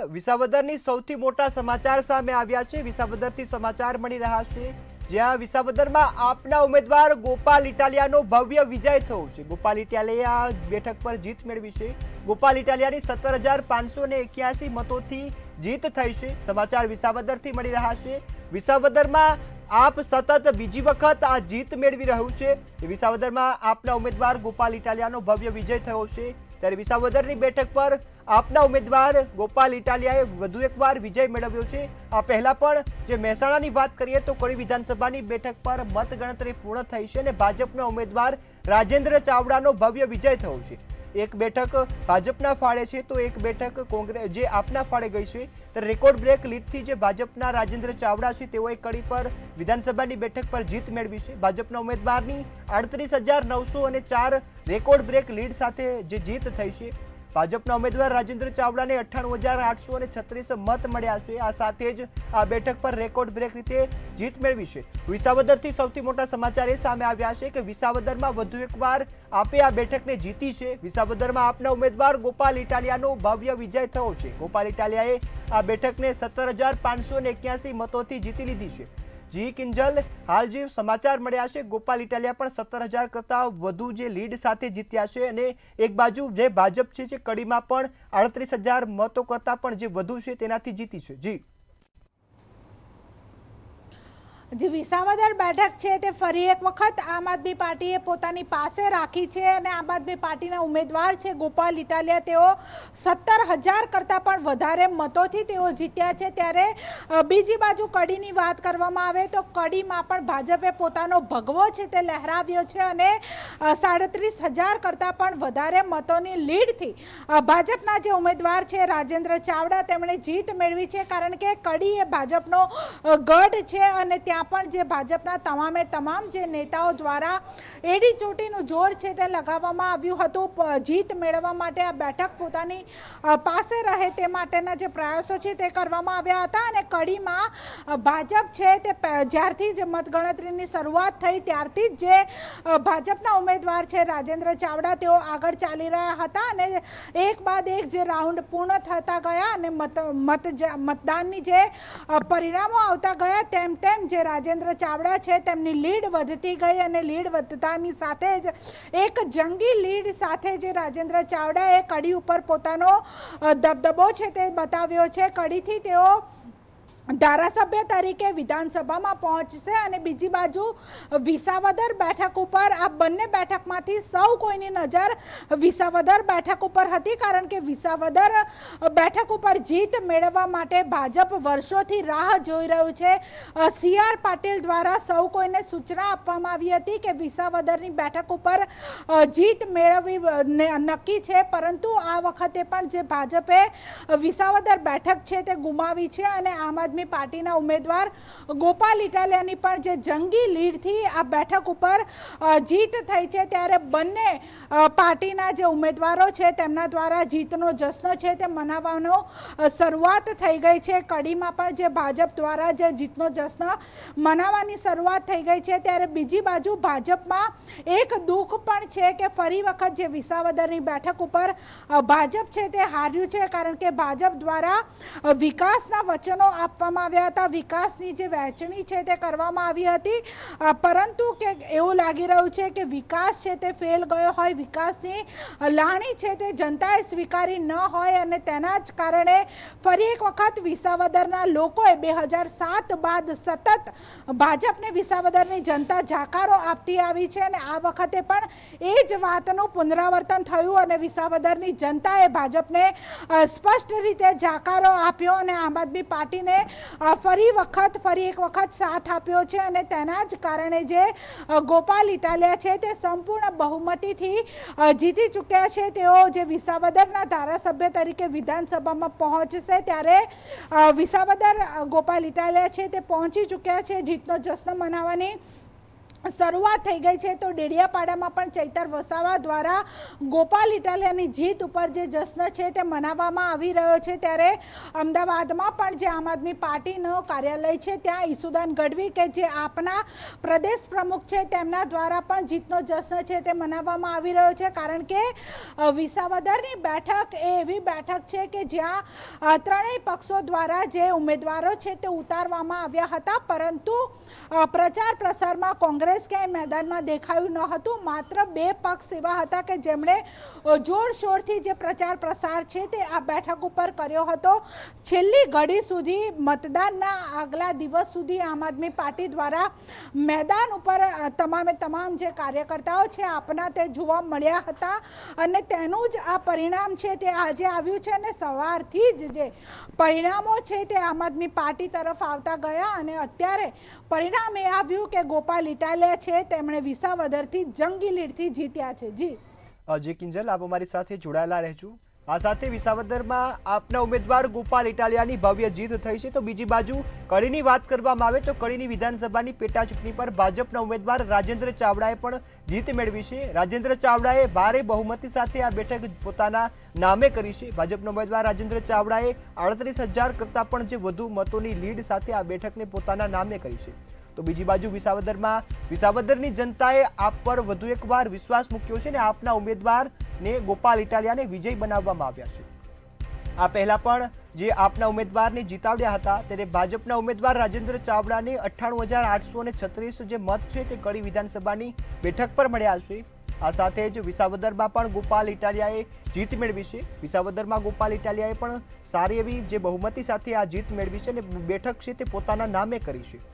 વિસાવદરની સૌથી મોટા સમાચાર સામે આવ્યા છે। વિસાવદરથી સમાચાર મળી રહ્યા છે, જ્યાં વિસાવદરમાં આપના ઉમેદવાર ગોપાલ ઇટાલિયાનો ભવ્ય વિજય થયો છે। ગોપાલ ઇટાલિયાએ આ બેઠક પર જીત મેળવી છે। ગોપાલ ઇટાલિયાની 17,581 મતોથી જીત થઈ છે। સમાચાર વિસાવદરથી મળી રહ્યા છે। વિસાવદરમાં આપ સતત બીજી વખત આ જીત મેળવી રહ્યું છે। વિસાવદરમાં આપના ઉમેદવાર ગોપાલ ઇટાલિયાનો ભવ્ય વિજય થયો છે, ત્યારે વિસાવદરની બેઠક પર આપના ઉમેદવાર ગોપાલ ઇટાલિયાએ વધુ એકવાર વિજય મેળવ્યો છે। આ પહેલા પણ જે મહેસાણાની વાત કરીએ તો કડી વિધાનસભાની બેઠક પર મતગણતરી પૂર્ણ થઈ છે અને ભાજપના ઉમેદવાર રાજેન્દ્ર ચાવડાનો ભવ્ય વિજય થયો છે। એક બેઠક ભાજપના ફાળે છે તો એક બેઠક કોંગ્રેસ જે આપના ફાળે ગઈ છે। તો રેકોર્ડ બ્રેક લીડથી જે ભાજપના રાજેન્દ્ર ચાવડા છે તેઓએ કડી પર વિધાનસભાની બેઠક પર જીત મેળવી છે। ભાજપના ઉમેદવારની 38,904 રેકોર્ડ બ્રેક લીડ સાથે જે જીત થઈ છે। ભાજપના ઉમેદવાર રાજેન્દ્ર ચાવડાને 98,836 મત મળ્યા છે। આ સાથે જ આ બેઠક પર રેકોર્ડ બ્રેક રીતે જીત મેળવી છે। વિસાવદરથી સૌથી મોટા સમાચાર એ સામે આવ્યા છે કે વિસાવદરમાં વધુ એકવાર આપે આ બેઠકને જીતી છે। વિસાવદરમાં આપના ઉમેદવાર ગોપાલ ઇટાલિયાનો ભવ્ય વિજય થયો છે। ગોપાલ ઇટાલિયાએ આ બેઠકને 17,581 મતોથી જીતી લીધી છે। જી કિંજલ, હાલ જે સમાચાર મળ્યા છે, ગોપાલ ઇટાલિયા પણ 17,000 કરતા વધુ જે લીડ સાથે જીત્યા છે અને એક બાજુ જે ભાજપ છે જે કડીમાં પણ 38,000 મતો કરતા પણ જે વધુ છે તેનાથી જીતી છે। જી જે વિસાવદર બેઠક છે તે ફરી એક વખત આમ આદમી પાર્ટીએ પોતાની પાસે રાખી છે અને આમ આદમી પાર્ટીના ઉમેદવાર છે ગોપાલ ઇટાલિયા, તેઓ 17,000 કરતાં પણ વધારે મતોથી તેઓ જીત્યા છે। ત્યારે બીજી બાજુ કડીની વાત કરવામાં આવે તો કડીમાં પણ ભાજપે પોતાનો ભગવો છે તે લહેરાવ્યો છે અને 37,000 કરતાં પણ વધારે મતોની લીડથી ભાજપના જે ઉમેદવાર છે રાજેન્દ્ર ચાવડા તેમણે જીત મેળવી છે। કારણ કે કડી એ ભાજપનો ગઢ છે અને ત્યાં પણ જે ભાજપના તમામે તમામ જે નેતાઓ દ્વારા એડી ચોટીનું જોર છે તે લગાવવામાં આવ્યું હતું જીત મેળવવા માટે। આ બેઠક પોતાની પાસે રહે તે માટેના જે પ્રયાસો છે તે કરવામાં આવ્યા હતા અને કડીમાં ભાજપ છે તે જ્યારથી જ મતગણતરીની શરૂઆત થઈ ત્યારથી જ જે ભાજપના ઉમેદવાર છે રાજેન્દ્ર ચાવડા તેઓ આગળ ચાલી રહ્યા હતા અને એક બાદ એક જે રાઉન્ડ પૂર્ણ થતા ગયા અને મતદાનની જે પરિણામો આવતા ગયા તેમ તેમ જે રાજેન્દ્ર ચાવડા છે તેમની લીડ વધતી ગઈ અને લીડ વધતાની સાથે જ એક જંગી લીડ સાથે જે રાજેન્દ્ર ચાવડાએ કડી ઉપર પોતાનો દબદબો છે તે બતાવ્યો છે। કડીથી તેઓ ધારાસભ્ય તરીકે વિધાનસભામાં પહોંચશે અને બીજી બાજુ વિસાવદર બેઠક ઉપર આ બંને બેઠકમાંથી સૌ કોઈની નજર વિસાવદર બેઠક ઉપર હતી, કારણ કે વિસાવદર બેઠક ઉપર જીત મેળવવા માટે ભાજપ વર્ષોથી રાહ જોઈ રહ્યું છે। સી.આર. પાટીલ દ્વારા સૌ કોઈને સૂચના આપવામાં આવી હતી કે વિસાવદરની બેઠક ઉપર જીત મેળવવી નક્કી છે, પરંતુ આ વખતે પણ જે ભાજપે વિસાવદર બેઠક છે તે ગુમાવી છે અને આમ આદમી પાર્ટીના ઉમેદવાર ગોપાલ ઇટાલિયાની પણ જે જંગી લીડથી આ બેઠક ઉપર જીત થઈ છે। ત્યારે બંને પાર્ટીના જે ઉમેદવારો છે તેમના દ્વારા જીતનો જશ્ન છે તે મનાવવાનો શરૂઆત થઈ ગઈ છે। કડીમાં પણ જે ભાજપ દ્વારા જે જીતનો જશ્ન મનાવવાની શરૂઆત થઈ ગઈ છે, ત્યારે બીજી બાજુ ભાજપમાં એક દુઃખ પણ છે કે ફરી વખત જે વિસાવદરની બેઠક ઉપર ભાજપ છે તે હાર્યું છે, કારણ કે ભાજપ દ્વારા વિકાસના વચનો આપવામાં આવ્યા હતા, વિકાસની જે વહેંચણી છે તે કરવામાં આવી હતી, પરંતુ કે એવું લાગી રહ્યું છે કે વિકાસ છે તે ફેલ ગયો હોય, વિકાસની લાણી છે તે જનતાએ સ્વીકારી ન હોય અને તેના જ કારણે ફરી એક વખત વિસાવદરના લોકોએ 2007 બાદ સતત ભાજપને વિસાવદરની જનતા જાકારો આપતી આવી છે અને આ વખતે પણ એ જ વાતનું પુનરાવર્તન થયું અને વિસાવદરની જનતાએ ભાજપને સ્પષ્ટ રીતે જાકારો આપ્યો અને આમ આદમી પાર્ટીને ફરી એક વખત સાથ આપ્યો છે અને તેના જ કારણે જે ગોપાલ ઇટાલિયા છે તે સંપૂર્ણ બહુમતીથી જીતી ચૂક્યા છે। તેઓ જે વિસાવદરના ધારાસભ્ય તરીકે વિધાનસભામાં પહોંચશે ત્યારે વિસાવદર ગોપાલ ઇટાલિયા છે તે પહોંચી ચૂક્યા છે જીતનો જશ્ન મનાવવાની શરૂઆત થઈ ગઈ છે તો ડેડિયાપાડામાં પણ ચૈતર વસાવા દ્વારા ગોપાલ ઇટાલિયાની જીત ઉપર જે જશ્ન છે તે મનાવવામાં આવી રહ્યો છે, ત્યારે અમદાવાદમાં પણ જે આમ આદમી પાર્ટીનું કાર્યાલય છે ત્યાં ઈસુદાન ગઢવી કે જે આપના પ્રદેશ પ્રમુખ છે તેમના દ્વારા પણ જીતનો જશ્ન છે તે મનાવવામાં આવી રહ્યો છે, કારણ કે વિસાવદરની બેઠક એ એવી બેઠક છે કે જ્યાં ત્રણેય પક્ષો દ્વારા જે ઉમેદવારો છે તે ઉતારવામાં આવ્યા હતા, પરંતુ પ્રચાર પ્રસારમાં કોંગ્રેસ ક્યાંય મેદાનમાં દેખાયું ન હતું. માત્ર બે પક્ષ એવા હતા કે જેમણે જોરશોરથી જે પ્રચાર પ્રસાર છે તે આ બેઠક ઉપર કર્યો હતો. છેલ્લી ઘડી સુધી, મતદાનના આગલા દિવસ સુધી આમ આદમી પાર્ટી દ્વારા મેદાન ઉપર તમામે તમામ જે કાર્યકર્તાઓ છે આપના તે જોવા મળ્યા હતા, અને તેનું જ આ પરિણામ છે તે આજે આવ્યું છે. અને સવારથી જ જે પરિણામો છે તે આમ આદમી પાર્ટી તરફ આવતા ગયા, અને અત્યારે પરિણામ એ આવ્યું કે ગોપાલ ઇટાલિયા છે તેમણે વિસાવદરથી જંગી લીડથી જીત્યા છે. જી કિંજલ, આપ અમારી સાથે જોડાયેલા રહેજો. આ સાથે વિસાવદરમાં આપના ઉમેદવાર ગોપાલ ઇટાલિયાની ભવ્ય જીત થઈ છે. તો બીજી બાજુ કડીની વાત કરવામાં આવે તો કડીની વિધાનસભાની પેટા ચૂંટણી પર ભાજપના ઉમેદવાર રાજેન્દ્ર ચાવડાએ પણ જીત મેળવી છે. રાજેન્દ્ર ચાવડાએ ભારે બહુમતી સાથે આ બેઠક પોતાના નામે કરી છે. ભાજપના ઉમેદવાર રાજેન્દ્ર ચાવડાએ 38,000 કરતાં પણ જે વધુ મતોની લીડ સાથે આ બેઠકને પોતાના નામે કરી છે. તો બીજી બાજુ વિસાવદરની જનતાએ આપ પર વધુ એકવાર વિશ્વાસ મૂક્યો છે અને આપના ઉમેદવારને ગોપાલ ઇટાલિયાને વિજય બનાવવામાં આવ્યા છે. આ પહેલા પણ જે આપના ઉમેદવારને જીતાડ્યા હતા ત્યારે ભાજપના ઉમેદવાર રાજેન્દ્ર ચાવડાને 98,836 જે મત છે તે કડી વિધાનસભાની બેઠક પર મળ્યા છે. આ સાથે જ વિસાવદરમાં પણ ગોપાલ ઇટાલિયાએ જીત મેળવી છે. વિસાવદરમાં ગોપાલ ઇટાલિયાએ પણ સારી એવી જે બહુમતી સાથે આ જીત મેળવી છે અને બેઠક છે તે પોતાના નામે કરી છે.